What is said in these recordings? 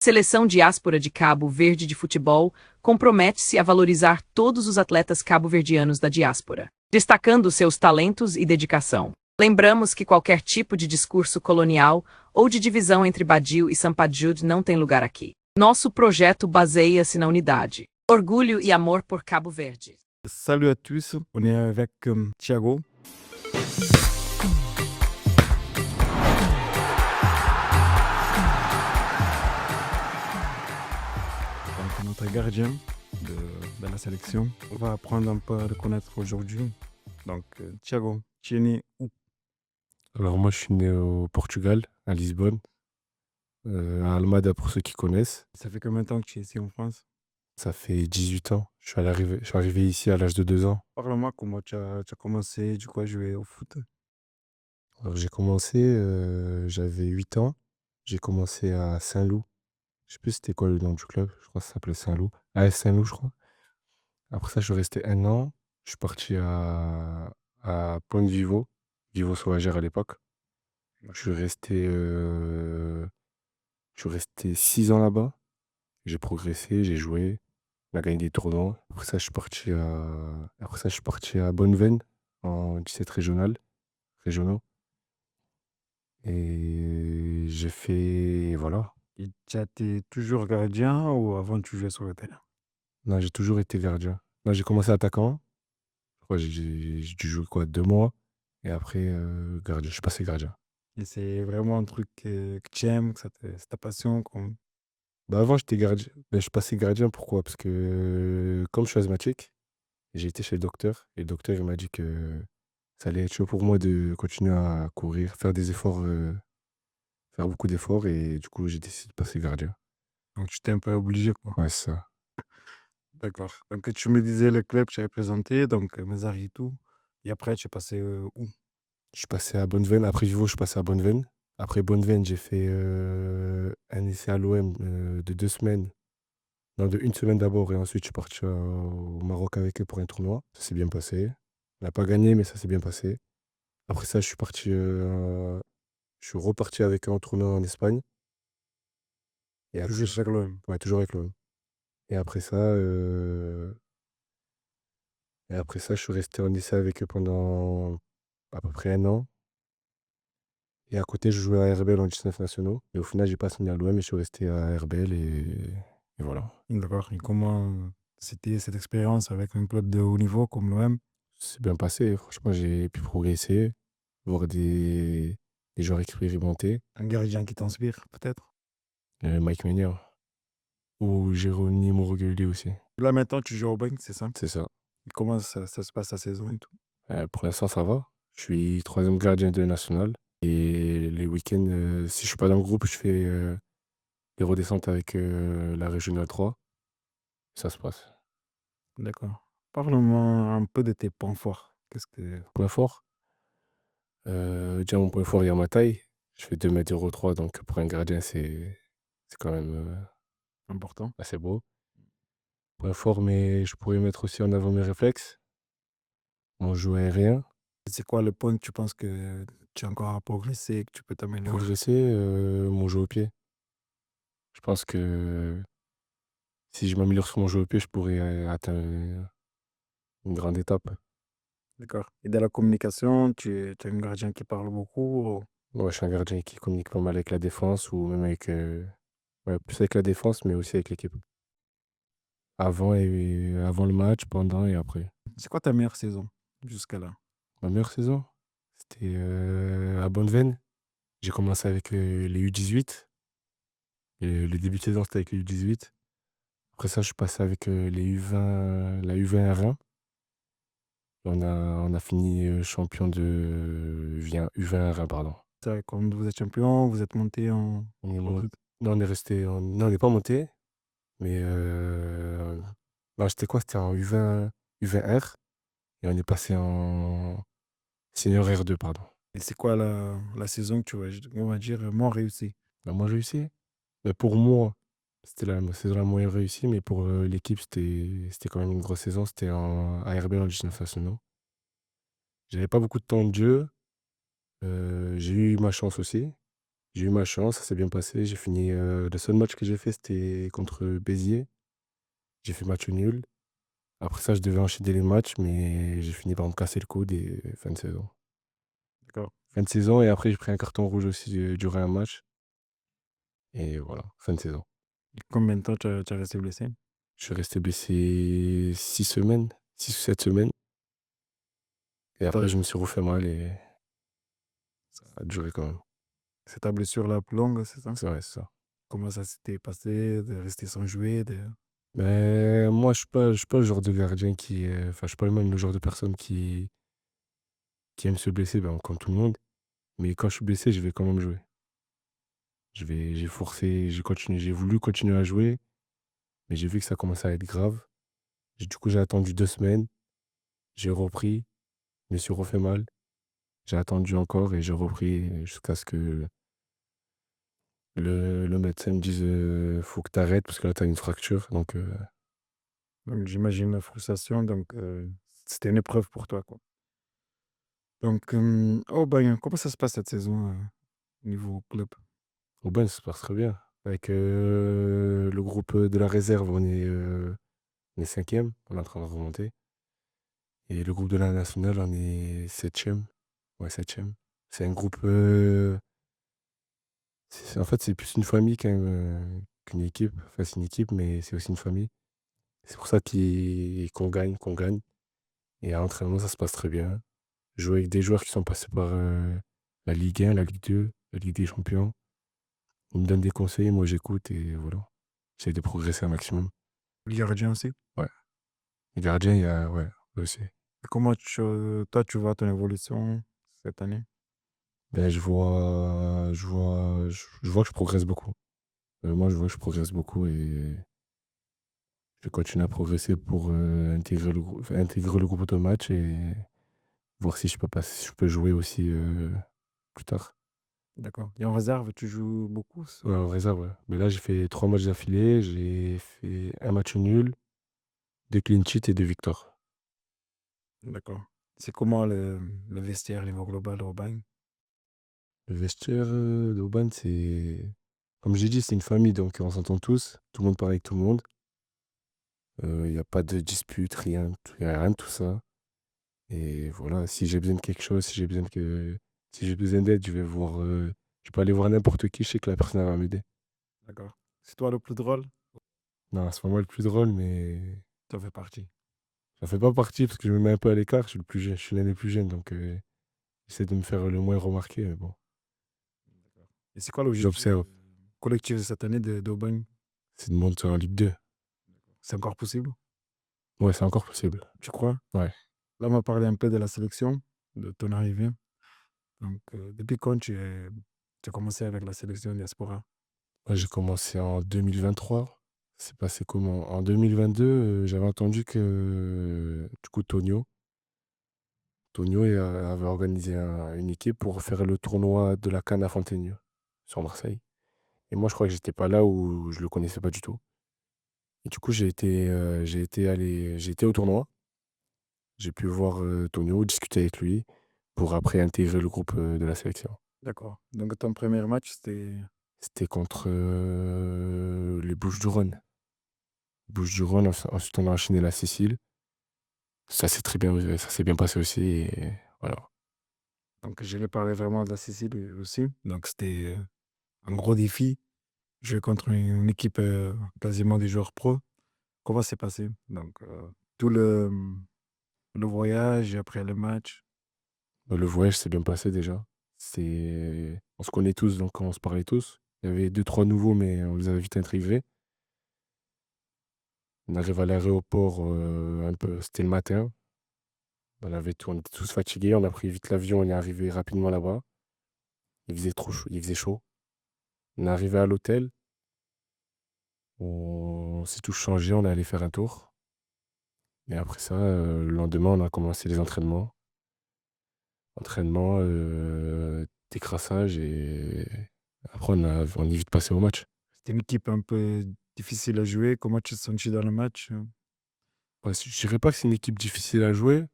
Seleção Diáspora de Cabo Verde de Futebol compromete-se a valorizar todos os atletas cabo-verdianos da diáspora, destacando seus talentos e dedicação. Lembramos que qualquer tipo de discurso colonial ou de divisão entre Badio e Sampajude não tem lugar aqui. Nosso projeto baseia-se na unidade, orgulho e amor por Cabo Verde. Salut à tous, on est avec Thiago. Donc, notre gardien de la sélection. On va apprendre un peu à le connaître aujourd'hui. Donc, Thiago, tu es né où? Alors moi, je suis né au Portugal, à Lisbonne, à Almada pour ceux qui connaissent. Ça fait combien de temps que tu es ici en France? Ça fait 18 ans. Je suis arrivé ici à l'âge de 2 ans. Parle-moi comment tu as commencé, du coup, à jouer au foot. Alors j'ai commencé, j'avais 8 ans. J'ai commencé à Saint-Loup. Je sais plus c'était quoi le nom du club. Je crois que ça s'appelait Saint-Loup. AS Saint-Loup, je crois. Après ça, je suis resté 1 an. Je suis parti à Ponte Vivo, Vivo Sauvagère à l'époque. Je suis resté, je suis resté 6 ans là-bas. J'ai progressé, j'ai joué. On a gagné des tournois. Après ça, je suis parti à Bonneveine, en 17 régionaux. Et j'ai fait, voilà. Et tu as été toujours gardien ou avant tu jouais sur le terrain? Non, j'ai toujours été gardien. Non, j'ai commencé attaquant. Je crois que j'ai dû jouer quoi, 2 mois. Et après, gardien. Je suis passé gardien. Et c'est vraiment un truc que tu aimes, que c'est ta passion. Bah avant, j'étais gardien. Mais je suis passé gardien, pourquoi? Parce que comme je suis asthmatique, j'ai été chez le docteur. Et le docteur, il m'a dit que ça allait être chaud pour moi de continuer à courir, faire des efforts, faire beaucoup d'efforts. Et du coup, j'ai décidé de passer gardien. Donc tu t'es un peu obligé, quoi. Ouais, c'est ça. D'accord. Donc tu me disais le club que tu avais présenté, donc Mazaritou. Et après, tu es passé où? Je suis passé à Bonneveine. Après Vivo, je suis passé à Bonneveine. Après Bonneveine, j'ai fait un essai à l'OM de 2 semaines. Non, de 1 semaine d'abord. Et ensuite, je suis parti au Maroc avec eux pour un tournoi. Ça s'est bien passé. On n'a pas gagné, mais ça s'est bien passé. Après ça, je suis reparti avec eux en tournoi en Espagne. Et après, Toujours avec l'OM. ouais, toujours avec l'OM. Et après ça, je suis resté en essai avec eux pendant à peu près 1 an. Et à côté, je jouais à RBL en 19 nationaux. Et au final, j'ai pas signé à l'OM et je suis resté à RBL et voilà. D'accord. Et comment c'était cette expérience avec un club de haut niveau comme l'OM? C'est bien passé. Franchement, j'ai pu progresser, voir des joueurs expérimentés. Un gardien qui t'inspire, peut-être? Mike Maignan ou Jérôme Roguelie aussi. Là, maintenant, tu joues au banc, c'est ça? C'est ça. Et comment ça se passe la saison et tout? Pour l'instant, ça va. Je suis 3e gardien de national. Et les week-ends, si je suis pas dans le groupe, je fais les redescentes avec la Régionale 3. Ça se passe. D'accord. Parle-moi un peu de tes points forts. Qu'est-ce que... Point fort. Déjà, mon point fort, il y a ma taille. Je fais 2,03 m, donc pour un gardien, c'est quand même Important. assez beau. Point fort, mais je pourrais mettre aussi en avant mes réflexes. Mon jeu aérien. C'est quoi le point que tu penses que tu as encore à progresser et que tu peux t'améliorer? Progresser, mon jeu au pied. Je pense que si je m'améliore sur mon jeu au pied, je pourrais atteindre une grande étape. D'accord. Et dans la communication, tu es un gardien qui parle beaucoup Ouais, je suis un gardien qui communique pas mal avec la défense ou même avec, ouais, plus avec la défense, mais aussi avec l'équipe. Avant le match, pendant et après. C'est quoi ta meilleure saison jusqu'à là? Ma meilleure saison, c'était à Bonneveine. J'ai commencé avec les U18. Et le début de saison, c'était avec les U18. Après ça, je suis passé avec les U20, la U20 R1. On a fini champion de U20 R1, pardon. Quand vous êtes champion, vous êtes monté en... On est mon- Non, on est resté. Non, on n'est pas monté. Mais non, c'était quoi? C'était en U20R. Et on est passé en senior R2, pardon. Et c'est quoi la saison que tu vas, on va dire, moins réussie? Bah, moi, j'ai réussi. Mais pour moi, c'était la saison la moins réussie. Mais pour l'équipe, c'était quand même une grosse saison. C'était en ARB en 19 nationaux. J'avais pas beaucoup de temps de jeu. J'ai eu ma chance aussi. J'ai eu ma chance, ça s'est bien passé. J'ai fini, le seul match que j'ai fait, c'était contre Béziers. J'ai fait match nul. Après ça, je devais enchaîner les matchs, mais j'ai fini par me casser le coude et fin de saison. D'accord. Fin de saison et après j'ai pris un carton rouge aussi, durant un match et voilà, fin de saison. Et combien de temps tu as resté blessé? Je suis resté blessé 6 semaines, 6 ou 7 semaines et après je me suis refait mal et ça a duré quand même. C'est ta blessure la plus longue, c'est ça? C'est vrai, c'est ça. Comment ça s'était passé de rester sans jouer, de... Moi je suis pas le genre de gardien qui, enfin je suis pas même le genre de personne qui aime se blesser, ben, comme tout le monde. Mais quand je suis blessé, je vais quand même jouer. J'ai forcé, j'ai voulu continuer à jouer, mais j'ai vu que ça commençait à être grave. Du coup, j'ai attendu 2 semaines, j'ai repris, je me suis refait mal. J'ai attendu encore et j'ai repris jusqu'à ce que le médecin me dise, «Faut que tu arrêtes parce que là, tu as une fracture», donc Donc j'imagine la frustration, donc c'était une épreuve pour toi, quoi. Donc, oh ben, comment ça se passe cette saison niveau club? au bain, ça se passe très bien. Avec, le groupe, de la réserve, on est 5e, on est en train de remonter et le groupe de la nationale, on est 7e. Ouais, 7e. C'est un groupe, en fait, c'est plus une famille qu'une équipe. Enfin, c'est une équipe, mais c'est aussi une famille. C'est pour ça qu'on gagne et à l'entraînement, ça se passe très bien. Jouer avec des joueurs qui sont passés par, la Ligue 1, la Ligue 2, la Ligue des champions. Ils me donnent des conseils, moi j'écoute et voilà. J'essaie de progresser un maximum. Le gardien aussi? Ouais. Les gardiens, il y a ouais, aussi. Et comment toi, tu vois ton évolution cette année? Ben, je vois que je progresse beaucoup. Moi, je vois que je progresse beaucoup et je vais continuer à progresser pour, intégrer le groupe de match et voir si je peux jouer aussi, plus tard. D'accord. Et en réserve, tu joues beaucoup? Ouais, en réserve, ouais. Mais là, j'ai fait 3 matchs d'affilée, j'ai fait un match nul, 2 clean sheets et 2 victoires. D'accord. C'est comment le vestiaire niveau global au bagne? Le vestiaire, d'Aubagne, c'est comme j'ai dit, c'est une famille, donc on s'entend tous. Tout le monde parle avec tout le monde. Il y a pas de dispute, rien, il y a rien de tout ça et voilà, si j'ai besoin de quelque chose, si j'ai besoin d'aide, je peux aller voir n'importe qui, je sais que la personne elle va m'aider. D'accord. C'est toi le plus drôle? Non, c'est pas moi le plus drôle, mais Tu en fais partie. ça fait pas partie parce que je me mets un peu à l'écart, je suis le plus jeune, je suis l'un des plus jeunes, donc j'essaie de me faire le moins remarquer, mais bon, D'accord. Et c'est quoi l'objectif j'observe. collectif de cette année d'Aubagne? C'est de monter en Ligue 2. C'est encore possible? Ouais, c'est encore possible. Tu crois? Ouais. Là, on m'a parlé un peu de la sélection, de ton arrivée. Donc, depuis quand tu as commencé avec la sélection Diaspora? Moi, j'ai commencé en 2023. C'est passé comment? En 2022, j'avais entendu que, du coup, Tonio avait organisé une équipe pour faire le tournoi de la CAN à Fontainebleau, sur Marseille. Et moi, je crois que j'étais pas là ou je le connaissais pas du tout. Et du coup, j'ai été au tournoi. J'ai pu voir Tonio, discuter avec lui pour après intégrer le groupe de la sélection. D'accord. Donc, ton premier match, c'était... C'était contre les Bouches-du-Rhône. Bouches-du-Rhône, ensuite on a enchaîné la Sicile. Ça s'est bien passé aussi et voilà. Donc, je vais parler vraiment de la Sicile aussi. Donc, c'était un gros défi. Jouer contre une équipe quasiment des joueurs pro. Comment c'est passé? Donc, tout le voyage et après le match. Le voyage s'est bien passé déjà. On se connaît tous, donc on se parlait tous. Il y avait deux, trois nouveaux, mais on les a vite intégrés. On arrive à l'aéroport un peu, c'était le matin. On était tous fatigués, on a pris vite l'avion, on est arrivé rapidement là-bas. Il faisait trop chaud, il faisait chaud. On est arrivé à l'hôtel, on s'est tous changés, on est allé faire un tour. Et après ça, le lendemain, on a commencé les entraînements. Entraînement, décrassage et après on est vite passé au match. C'était une équipe un peu difficile à jouer. Comment tu te sentis dans le match? Ouais, je dirais pas que c'est une équipe difficile à jouer,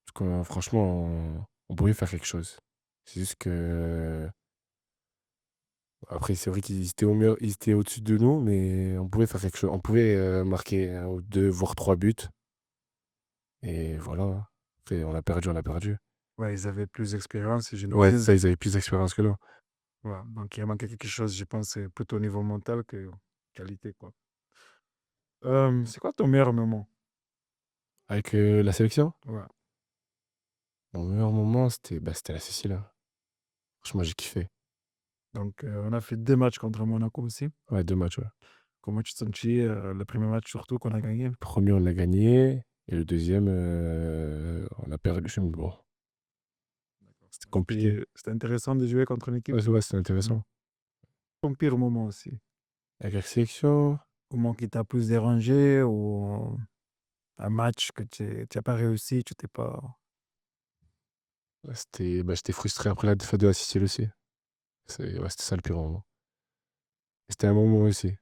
parce que franchement, on pouvait faire quelque chose. C'est juste que Après, c'est vrai qu'ils étaient ils étaient au-dessus de nous, mais on pouvait faire quelque chose. On pouvait marquer 1 ou 2, voire 3 buts. Et voilà, hein. Après, on a perdu, on a perdu. Ouais, ils avaient plus d'expérience, Ouais, j'imagine. ça, ils avaient plus d'expérience que nous. Ouais, donc il a manqué quelque chose, je pense, plutôt au niveau mental que qualité, quoi. C'est quoi ton meilleur moment? Avec la sélection, Ouais. mon meilleur moment, c'était la Sicile, hein. Franchement, j'ai kiffé. Donc, on a fait 2 matchs contre Monaco aussi. Ouais, 2 matchs, ouais. Comment tu te sentis, le premier match surtout qu'on a gagné? Le 1er, on l'a gagné et le deuxième, on a perdu. Bon, c'était compliqué. C'était intéressant de jouer contre une équipe. Ouais, c'était intéressant. Ton pire moment aussi? Avec la sélection, Moment qui t'a plus dérangé ou un match que tu as pas réussi, tu t'es pas j'étais frustré après la défaite de la Sicile aussi. C'était ça le pire moment. C'était un bon moment aussi.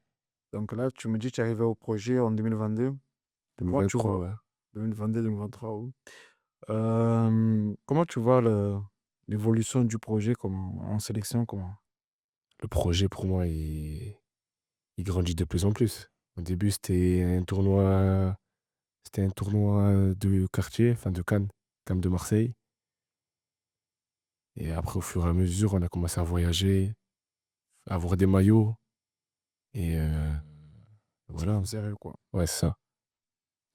donc là, tu me dis que tu es arrivé au projet en 2022. Comment tu 2023, vois ouais. 2022-2023, oui. Comment tu vois l'évolution du projet en sélection? Comment? Le projet, pour moi, il grandit de plus en plus. Au début, c'était un tournoi de quartier, enfin de Cannes, Cannes de Marseille. Et après, au fur et à mesure, on a commencé à voyager, à avoir des maillots. Et voilà. Sérieux, quoi. Ouais, c'est ça.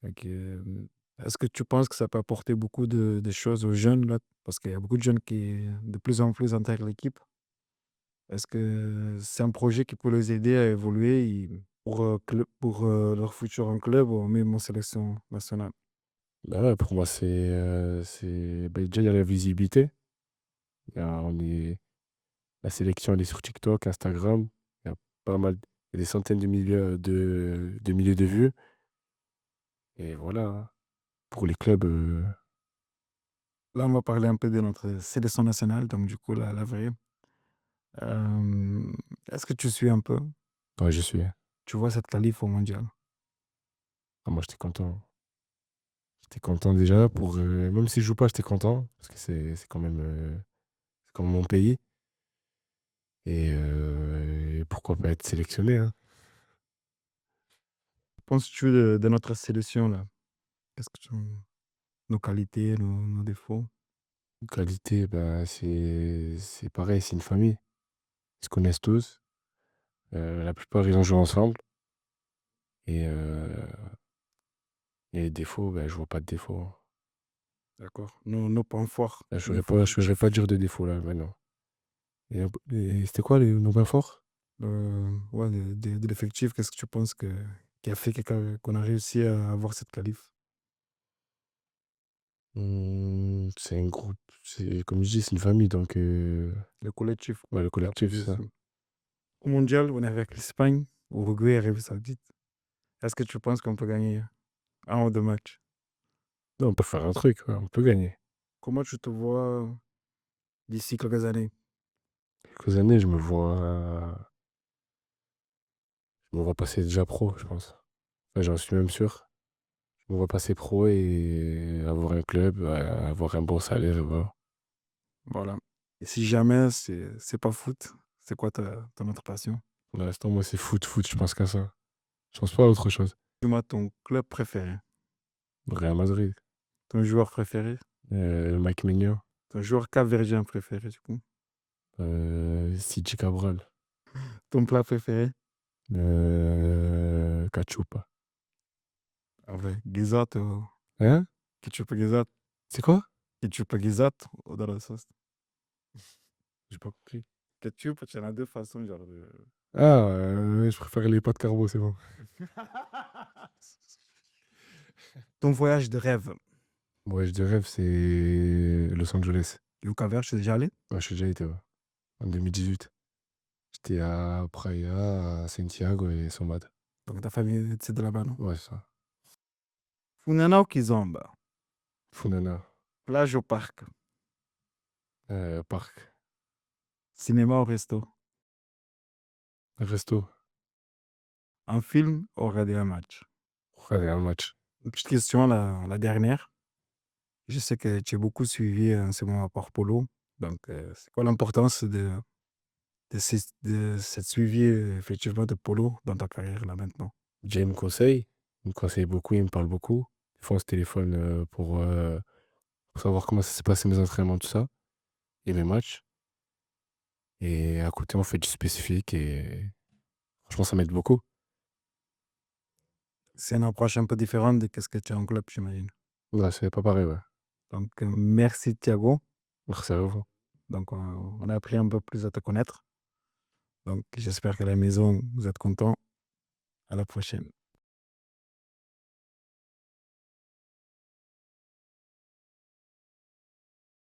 Ok, est-ce que tu penses que ça peut apporter beaucoup de choses aux jeunes, là? Parce qu'il y a beaucoup de jeunes qui, de plus en plus, intègrent l'équipe. Est-ce que c'est un projet qui peut les aider à évoluer pour leur futur en club ou même en sélection nationale? Bah ouais, pour moi, déjà, il y a la visibilité. La sélection, elle est sur TikTok, Instagram. Il y a pas mal, il y a des centaines de milliers de vues. Et voilà, hein. Pour les clubs, Là, on va parler un peu de notre sélection nationale, donc du coup, la vraie. Euh, Est-ce que tu suis un peu? ouais, je suis. Tu vois cette qualif au mondial? Ah, moi, j'étais content. J'étais content déjà même si je joue pas, j'étais content. Parce que c'est quand même mon pays. Et pourquoi pas être sélectionné, hein. Penses-tu de notre sélection, là? Qu'est-ce que tu... Nos qualités, nos défauts? Qualité, bah, c'est pareil, c'est une famille. Ils se connaissent tous. La plupart, ils ont joué ensemble. Et, euh, et les défauts, bah, je vois pas de défauts, hein. D'accord. Nos points forts, Là, je au ne niveau saurais pas collectif. dire de défauts, là, maintenant. Et c'était quoi nos points forts? Ouais, de l'effectif, qu'est-ce que tu penses qui a fait qu'on a réussi à avoir cette qualif? C'est un groupe, comme je dis, c'est une famille, donc Le collectif, ouais, quoi, le qui a collectif, posé c'est ça. dessus. Au mondial, on est avec l'Espagne, Uruguay et Arabie Saoudite. Est-ce que tu penses qu'on peut gagner un ou deux matchs? Non, on peut faire un truc, ouais, on peut gagner. Comment tu te vois d'ici quelques années? Quelques années, je me vois passer déjà pro, je pense. Enfin, j'en suis même sûr. Je me vois passer pro et avoir un club, avoir un bon salaire, et voilà. Voilà. Et si jamais c'est pas foot, c'est quoi ton autre passion? Pour l'instant, moi, c'est foot, foot, je pense qu'à ça. Je pense pas à autre chose. Dis-moi ton club préféré, Real Madrid, ton joueur préféré, Mike Maignan, ton joueur capverdien préféré, du coup, Sidi Cabral, ton plat préféré, Cachupa. avec guisate ou Hein? ketchup et guisate, C'est quoi? ketchup et guisate ou dans la sauce. J'ai pas compris. Ketchup, tu en as deux façons, genre Ah, je préfère les pâtes carbo, c'est bon. Ton voyage de rêve, Ouais, je dirais que c'est Los Angeles. le Cap-Vert, tu es déjà allé? Ouais, je suis déjà été, ouais. En 2018. J'étais à Praia, à Santiago et Somad. Donc ta famille, c'est de là-bas, non? Ouais, c'est ça. Funana ou Kizomba? Funana, Plage au parc? parc, Cinéma au resto? resto, Un film ou regarder un match? regarder un match. Une petite question, la dernière. Je sais que tu as beaucoup suivi en ce moment par Polo. Donc, c'est quoi l'importance de cette suivi effectivement de Polo dans ta carrière là maintenant? Déjà, il me conseille beaucoup, il me parle beaucoup. Des fois, on se téléphone pour savoir comment ça s'est passé mes entraînements, tout ça, et mes matchs. Et à côté, on fait du spécifique et franchement, ça m'aide beaucoup. C'est une approche un peu différente de ce que tu as en club, j'imagine. Ouais, c'est pas pareil, ouais. Donc, merci Thiago. Merci à vous. Donc, on a appris un peu plus à te connaître. Donc, j'espère qu'à la maison, vous êtes contents. À la prochaine.